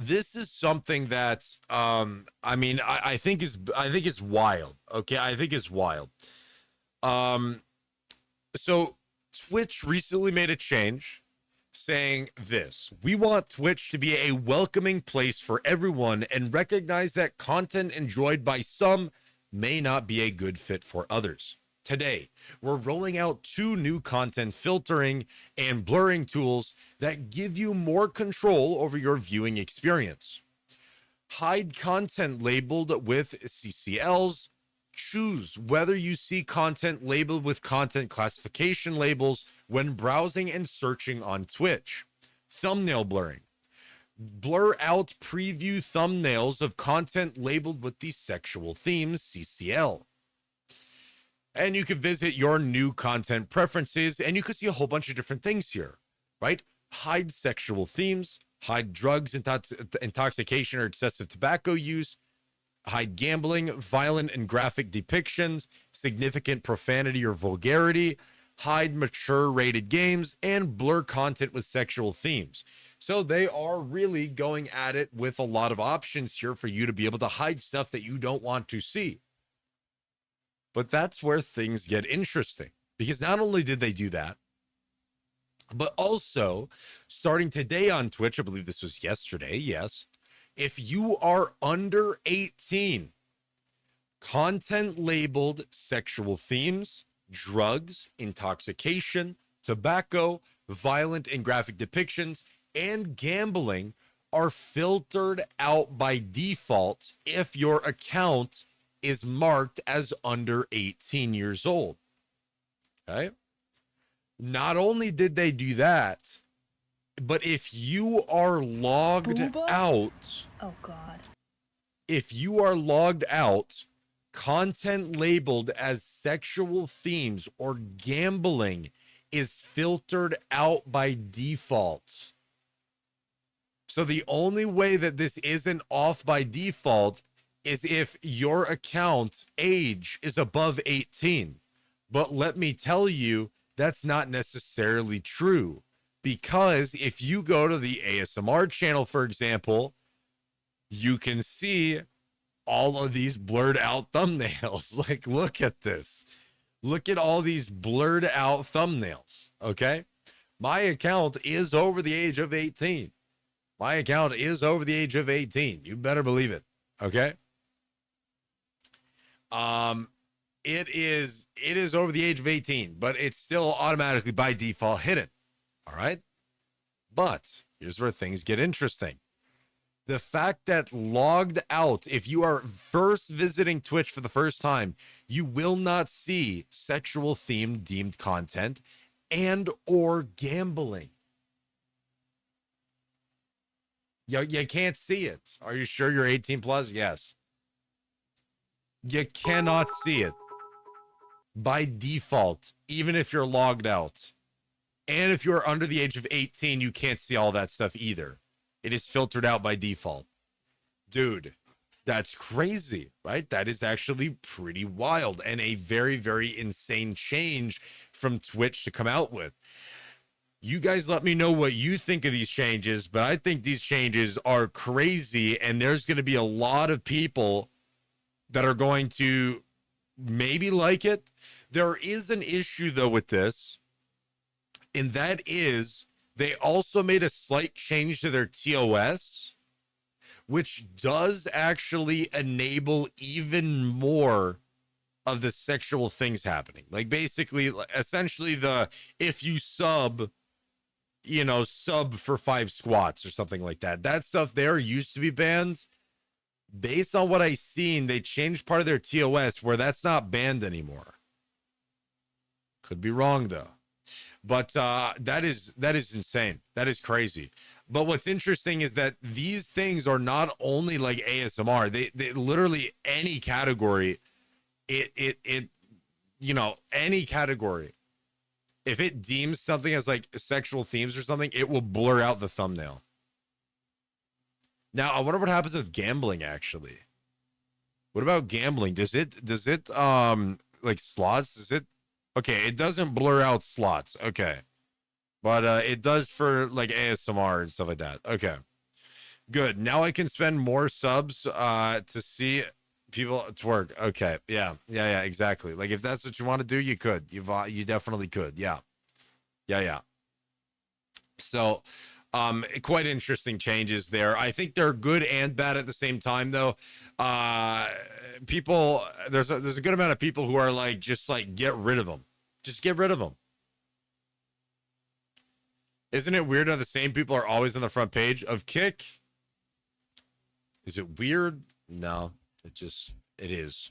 this is something that I mean I think is wild. Okay, I think it's wild. Um, so Twitch recently made a change saying this: we want Twitch to be a welcoming place for everyone and recognize that content enjoyed by some may not be a good fit for others. Today, we're rolling out two new content filtering and blurring tools that give you more control over your viewing experience. Hide content labeled with CCLs. Choose whether you see content labeled with content classification labels when browsing and searching on Twitch. Thumbnail blurring. Blur out preview thumbnails of content labeled with the sexual themes CCL. And you can visit your new content preferences and you can see a whole bunch of different things here, right? Hide sexual themes, hide drugs, intoxication, or excessive tobacco use, hide gambling, violent and graphic depictions, significant profanity or vulgarity, hide mature rated games, and blur content with sexual themes. So they are really going at it with a lot of options here for you to be able to hide stuff that you don't want to see. But that's where things get interesting, because not only did they do that, but also starting today on Twitch, I believe this was yesterday, yes, if you are under 18, content labeled sexual themes, drugs, intoxication, tobacco, violent and graphic depictions, and gambling are filtered out by default if your account is marked as under 18 years old. Okay. Not only did they do that, but if you are logged Booba? out, Oh God. if you are logged out, content labeled as sexual themes or gambling is filtered out by default. So the only way that this isn't off by default is if your account age is above 18. But let me tell you, that's not necessarily true. Because if you go to the ASMR channel, for example, you can see all of these blurred out thumbnails. Like, look at this. Look at all these blurred out thumbnails. Okay. My account is over the age of 18. My account is over the age of 18. You better believe it. Okay. It is over the age of 18, but it's still automatically by default hidden. All right. But here's where things get interesting. The fact that logged out, if you are first visiting Twitch for the first time, you will not see sexual themed deemed content and or gambling. You can't see it. Are you sure you're 18 plus? Yes. You cannot see it by default, even if you're logged out. And if you're under the age of 18, you can't see all that stuff either. It is filtered out by default. Dude, that's crazy, right? That is actually pretty wild and a very, very insane change from Twitch to come out with. You guys let me know what you think of these changes, but I think these changes are crazy, and there's going to be a lot of people that are going to maybe like it. There is an issue, though, with this, and that is they also made a slight change to their TOS, which does actually enable even more of the sexual things happening. Like, basically, essentially, the if you sub for 5 squats or something like that. That stuff there used to be banned. Based on what I seen, they changed part of their TOS where that's not banned anymore. Could be wrong though. But that is insane. That is crazy. But what's interesting is that these things are not only like ASMR. They literally any category. It any category. If it deems something as like sexual themes or something, it will blur out the thumbnail. Now, I wonder what happens with gambling actually. What about gambling? Does it like slots? Does it okay, it doesn't blur out slots. Okay. But it does for like ASMR and stuff like that. Okay. Good. Now I can spend more subs to see people twerk. Okay. Yeah. Yeah. Yeah. Exactly. Like if that's what you want to do, you could. You definitely could. Yeah. Yeah. Yeah. So, quite interesting changes there. I think they're good and bad at the same time, though. Uh, people, there's a good amount of people who are like, just like get rid of them. Just get rid of them. Isn't it weird how the same people are always on the front page of Kick? Is it weird? No, it is.